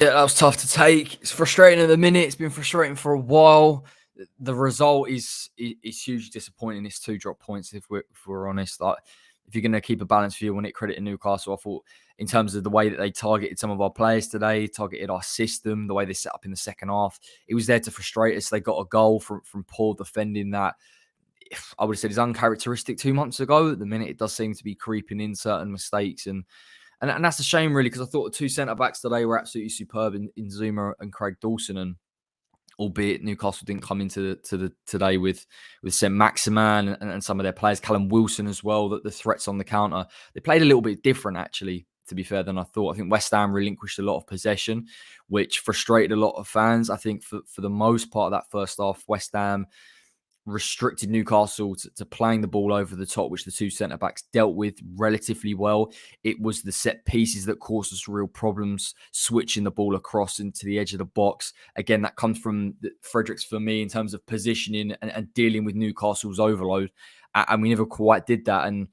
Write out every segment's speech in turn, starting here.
Yeah, that was tough to take. It's frustrating at the minute. It's been frustrating for a while. The result is hugely disappointing. It's 2 drop points if we're honest. Like, if you're going to keep a balanced view on it, credit Newcastle. I thought in terms of the way that they targeted some of our players today, targeted our system, the way they set up in the second half, it was there to frustrate us. They got a goal from poor defending that I would have said is uncharacteristic 2 months ago. At the minute, it does seem to be creeping in certain mistakes and that's a shame, really, because I thought the two centre backs today were absolutely superb in Zuma and Craig Dawson. And albeit Newcastle didn't come into the today with St Maximan and some of their players, Callum Wilson as well, that the threats on the counter, they played a little bit different, actually, to be fair, than I thought. I think West Ham relinquished a lot of possession, which frustrated a lot of fans. I think for the most part of that first half, West Ham restricted Newcastle to playing the ball over the top, which the two centre-backs dealt with relatively well. It was the set pieces that caused us real problems, switching the ball across into the edge of the box. Again, that comes from Fredericks for me in terms of positioning and dealing with Newcastle's overload. And we never quite did that. And,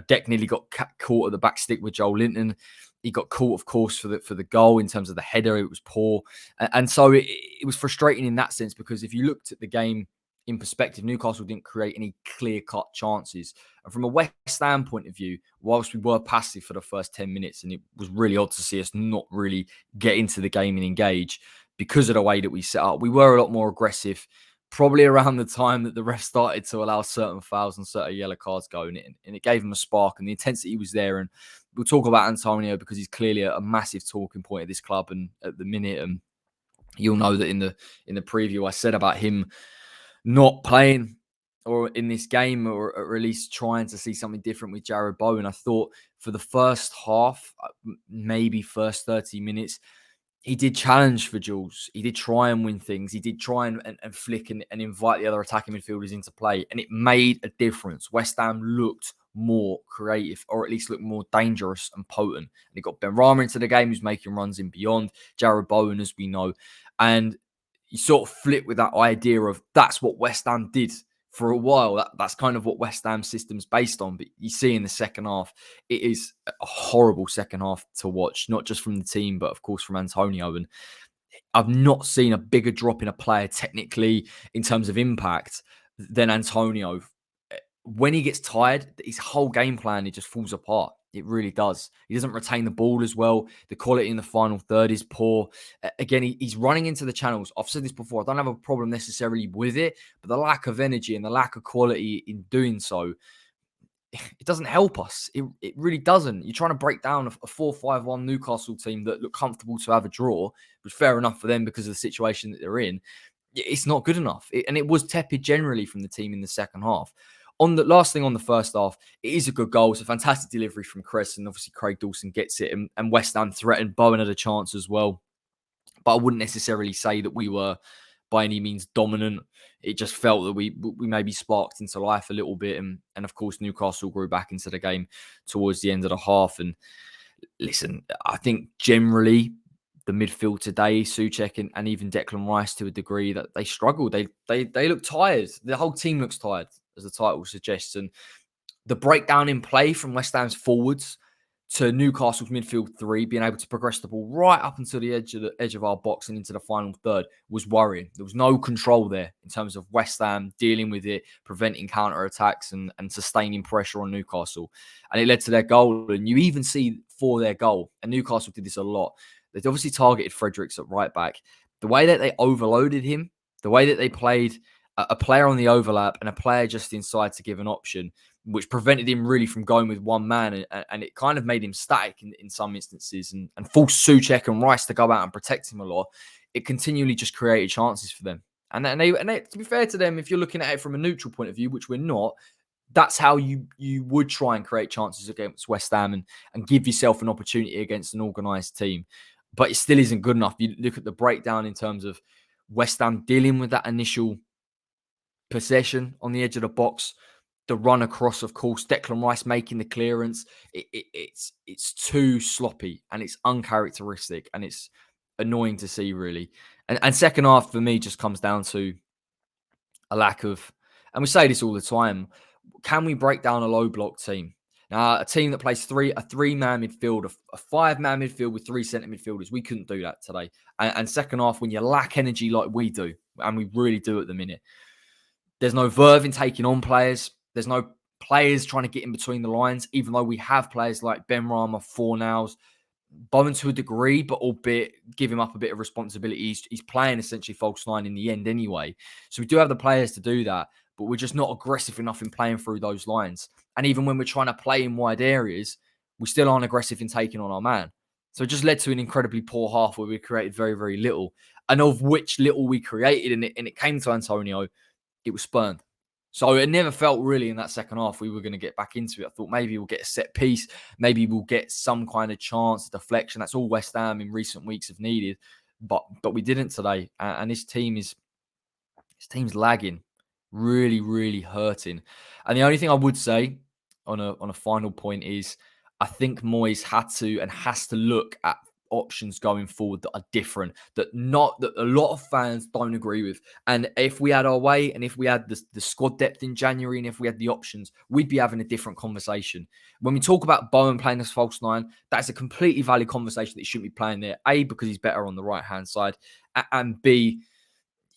Deck nearly got caught at the back stick with Joel Linton. He got caught, of course, for the goal in terms of the header. It was poor. And so it was frustrating in that sense, because if you looked at the game in perspective, Newcastle didn't create any clear-cut chances. And from a West Ham point of view, whilst we were passive for the first 10 minutes, and it was really odd to see us not really get into the game and engage because of the way that we set up, we were a lot more aggressive, probably around the time that the ref started to allow certain fouls and certain yellow cards go, and it gave them a spark, and the intensity was there. And we'll talk about Antonio because he's clearly a massive talking point at this club and at the minute. And you'll know that in the preview I said about him not playing or in this game, or at least trying to see something different with Jared Bowen. I thought for the first half, maybe first 30 minutes, he did challenge for Jules. He did try and win things. He did try and flick and invite the other attacking midfielders into play. And it made a difference. West Ham looked more creative, or at least looked more dangerous and potent. And he got Ben Rama into the game, who's making runs in beyond. Jared Bowen, as we know. And you sort of flip with that idea of that's what West Ham did for a while. That's kind of what West Ham's system's based on. But you see in the second half, it is a horrible second half to watch, not just from the team, but of course from Antonio. And I've not seen a bigger drop in a player technically in terms of impact than Antonio. When he gets tired, his whole game plan, it just falls apart. It really does. He doesn't retain the ball as well. The quality in the final third is poor. Again, he's running into the channels. I've said this before. I don't have a problem necessarily with it, but the lack of energy and the lack of quality in doing so, it doesn't help us. It really doesn't. You're trying to break down a 4-5-1 Newcastle team that look comfortable to have a draw, which is fair enough for them because of the situation that they're in. It's not good enough. And it was tepid generally from the team in the second half. On the last thing on the first half, it is a good goal. It's a fantastic delivery from Chris, and obviously Craig Dawson gets it, and West Ham threatened. Bowen had a chance as well, but I wouldn't necessarily say that we were by any means dominant. It just felt that we maybe sparked into life a little bit, and of course Newcastle grew back into the game towards the end of the half. And listen, I think generally the midfield today, Souček and even Declan Rice to a degree, that they struggled. They look tired. The whole team looks tired, as the title suggests. And the breakdown in play from West Ham's forwards to Newcastle's midfield three, being able to progress the ball right up until the edge of our box and into the final third, was worrying. There was no control there in terms of West Ham dealing with it, preventing counter-attacks and sustaining pressure on Newcastle. And it led to their goal. And you even see for their goal, and Newcastle did this a lot, they obviously targeted Fredericks at right back. The way that they overloaded him, the way that they played a player on the overlap and a player just inside to give an option, which prevented him really from going with one man, and it kind of made him static in some instances and forced Souček and Rice to go out and protect him a lot. It continually just created chances for them. And they, to be fair to them, if you're looking at it from a neutral point of view, which we're not, that's how you would try and create chances against West Ham and give yourself an opportunity against an organised team. But it still isn't good enough. You look at the breakdown in terms of West Ham dealing with that initial possession on the edge of the box, the run across, of course, Declan Rice making the clearance. It's too sloppy and it's uncharacteristic and it's annoying to see, really. And second half for me just comes down to a lack of, and we say this all the time, can we break down a low block team? Now, a team that plays a three-man midfield, a five-man midfield with three centre midfielders, we couldn't do that today. And second half, when you lack energy like we do, and we really do at the minute, there's no verve in taking on players. There's no players trying to get in between the lines, even though we have players like Ben Rama, Fornals, Bowen to a degree, but albeit give him up a bit of responsibility. He's playing essentially false nine in the end anyway. So we do have the players to do that, but we're just not aggressive enough in playing through those lines. And even when we're trying to play in wide areas, we still aren't aggressive in taking on our man. So it just led to an incredibly poor half where we created very, very little. And of which little we created, and it came to Antonio, it was spurned. So it never felt really in that second half we were going to get back into it. I thought maybe we'll get a set piece. Maybe we'll get some kind of chance, deflection. That's all West Ham in recent weeks have needed. But we didn't today. And this team's lagging. Really, really hurting. And the only thing I would say on a final point is I think Moyes had to and has to look at options going forward that are different, that a lot of fans don't agree with. And if we had our way, and if we had the squad depth in January, and if we had the options, we'd be having a different conversation. When we talk about Bowen playing as false nine, that's a completely valid conversation that he shouldn't be playing there. A, because he's better on the right hand side, and B,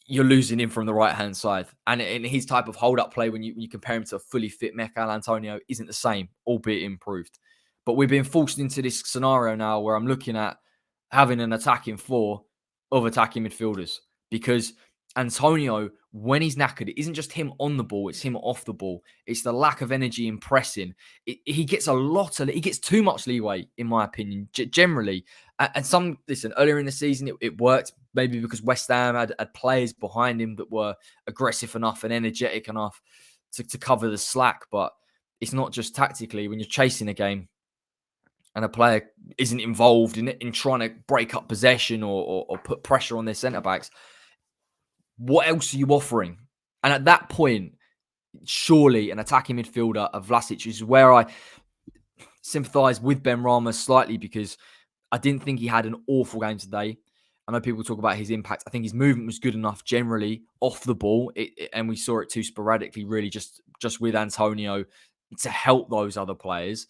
you're losing him from the right-hand side. And in his type of hold-up play, when you compare him to a fully fit Michail Antonio, isn't the same, albeit improved. But we've been forced into this scenario now where I'm looking at having an attacking four of attacking midfielders. Because Antonio, when he's knackered, it isn't just him on the ball, it's him off the ball. It's the lack of energy in pressing. He gets he gets too much leeway, in my opinion, generally. And listen, earlier in the season, it worked, maybe because West Ham had players behind him that were aggressive enough and energetic enough to cover the slack. But it's not just tactically. When you're chasing a game and a player isn't involved in trying to break up possession or put pressure on their centre-backs, what else are you offering? And at that point, surely an attacking midfielder of Vlasic is where I sympathise with Ben Rama slightly, because I didn't think he had an awful game today. I know people talk about his impact. I think his movement was good enough generally off the ball, and we saw it too sporadically, really, just with Antonio to help those other players.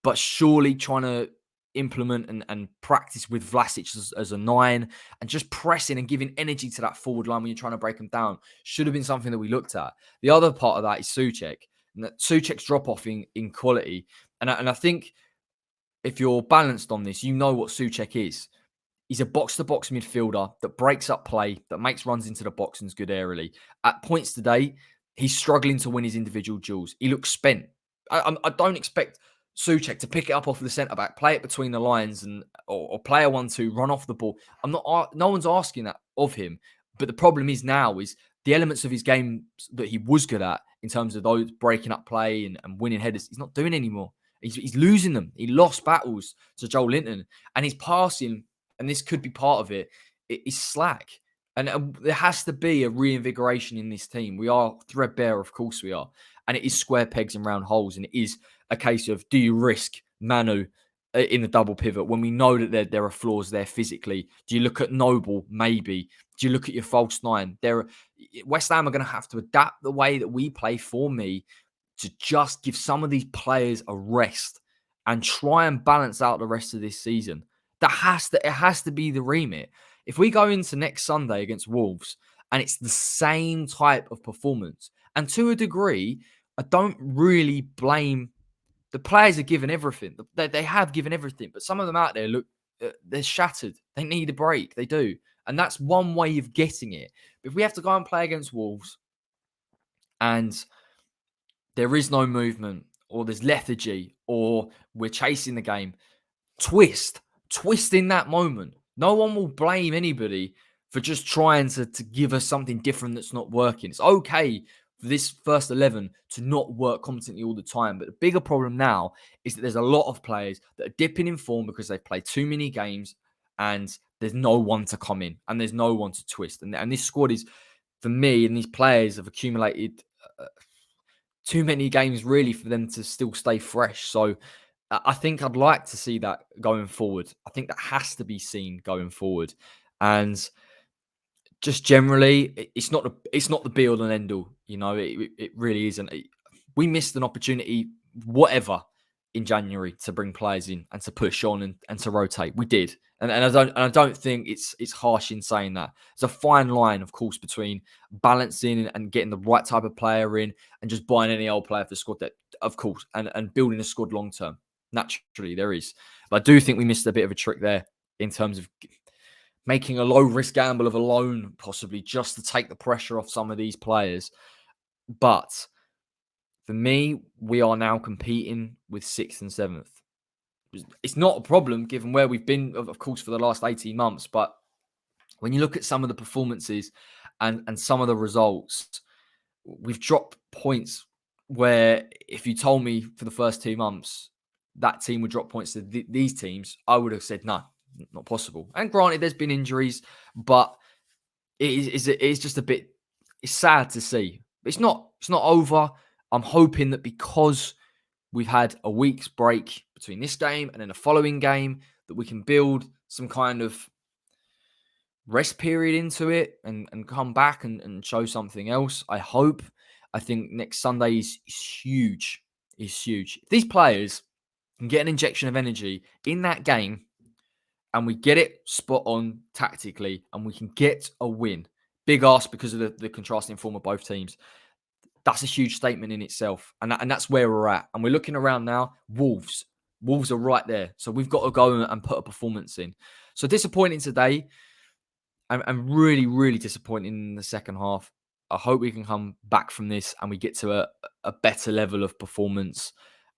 But surely trying to implement and practice with Vlasic as a nine and just pressing and giving energy to that forward line when you're trying to break them down should have been something that we looked at. The other part of that is Souček. And Souček's drop-off in quality. And I think if you're balanced on this, you know what Souček is. He's a box-to-box midfielder that breaks up play, that makes runs into the box and is good aerially. At points today, he's struggling to win his individual duels. He looks spent. I don't expect Souček to pick it up off the centre-back, play it between the lines, or play a 1-2, run off the ball. No one's asking that of him. But the problem is now is the elements of his game that he was good at in terms of those breaking up play and winning headers, he's not doing anymore. He's losing them. He lost battles to Joel Linton. And his passing, and this could be part of it, is slack. And there has to be a reinvigoration in this team. We are threadbare, of course we are. And it is square pegs and round holes. And it is a case of, do you risk Manu in the double pivot when we know that there are flaws there physically? Do you look at Noble? Maybe. Do you look at your false nine? West Ham are going to have to adapt the way that we play, for me, to just give some of these players a rest and try and balance out the rest of this season. It has to be the remit. If we go into next Sunday against Wolves and it's the same type of performance, and to a degree, I don't really blame the players. Are given everything. They have given everything, but some of them out there look, they're shattered. They need a break. They do. And that's one way of getting it. But if we have to go and play against Wolves and there is no movement, or there's lethargy, or we're chasing the game, twist in that moment. No one will blame anybody for just trying to give us something different that's not working. It's okay for this first 11 to not work competently all the time. But the bigger problem now is that there's a lot of players that are dipping in form because they've played too many games and there's no one to come in and there's no one to twist. And this squad is, for me, and these players have accumulated too many games really for them to still stay fresh. So I think I'd like to see that going forward. I think that has to be seen going forward. And just generally, it's not the be all and end all. You know, it really isn't. We missed an opportunity whatever in January to bring players in and to push on and to rotate. We did. And I don't think it's harsh in saying that. There's a fine line, of course, between balancing and getting the right type of player in and just buying any old player for the squad, that, of course, and building a squad long term. Naturally, there is. But I do think we missed a bit of a trick there in terms of making a low risk gamble of a loan, possibly just to take the pressure off some of these players. But for me, we are now competing with 6th and 7th. It's not a problem given where we've been, of course, for the last 18 months. But when you look at some of the performances and some of the results, we've dropped points where if you told me for the first 2 months that team would drop points to these teams, I would have said, no, not possible. And granted, there's been injuries, but it is just a bit, it's sad to see. It's not over. I'm hoping that because we've had a week's break between this game and then a following game, that we can build some kind of rest period into it and come back and show something else. I hope. I think next Sunday is huge. Is huge. If these players can get an injection of energy in that game and we get it spot on tactically and we can get a win, big ask because of the contrasting form of both teams, that's a huge statement in itself. And that's where we're at. And we're looking around now. Wolves are right there. So we've got to go and put a performance in. So disappointing today. I'm really, really disappointed in the second half. I hope we can come back from this and we get to a better level of performance.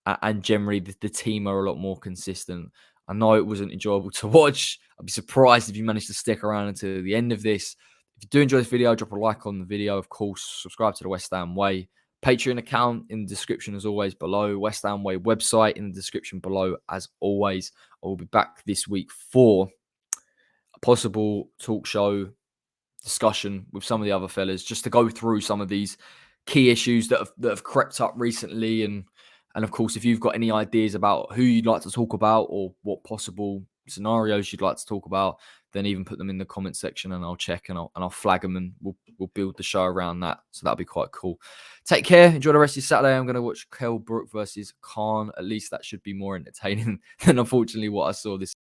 And generally, the team are a lot more consistent. I know it wasn't enjoyable to watch. I'd be surprised if you managed to stick around until the end of this. If you do enjoy this video, drop a like on the video. Of course, subscribe to the West Ham Way Patreon account in the description as always below. West Ham Way website in the description below as always. I will be back this week for a possible talk show discussion with some of the other fellas just to go through some of these key issues that have crept up recently. And of course, if you've got any ideas about who you'd like to talk about or what possible scenarios you'd like to talk about, then even put them in the comment section and I'll check and I'll flag them and we'll build the show around that. So that'll be quite cool. Take care. Enjoy the rest of your Saturday. I'm going to watch Kell Brook versus Khan. At least that should be more entertaining than unfortunately what I saw this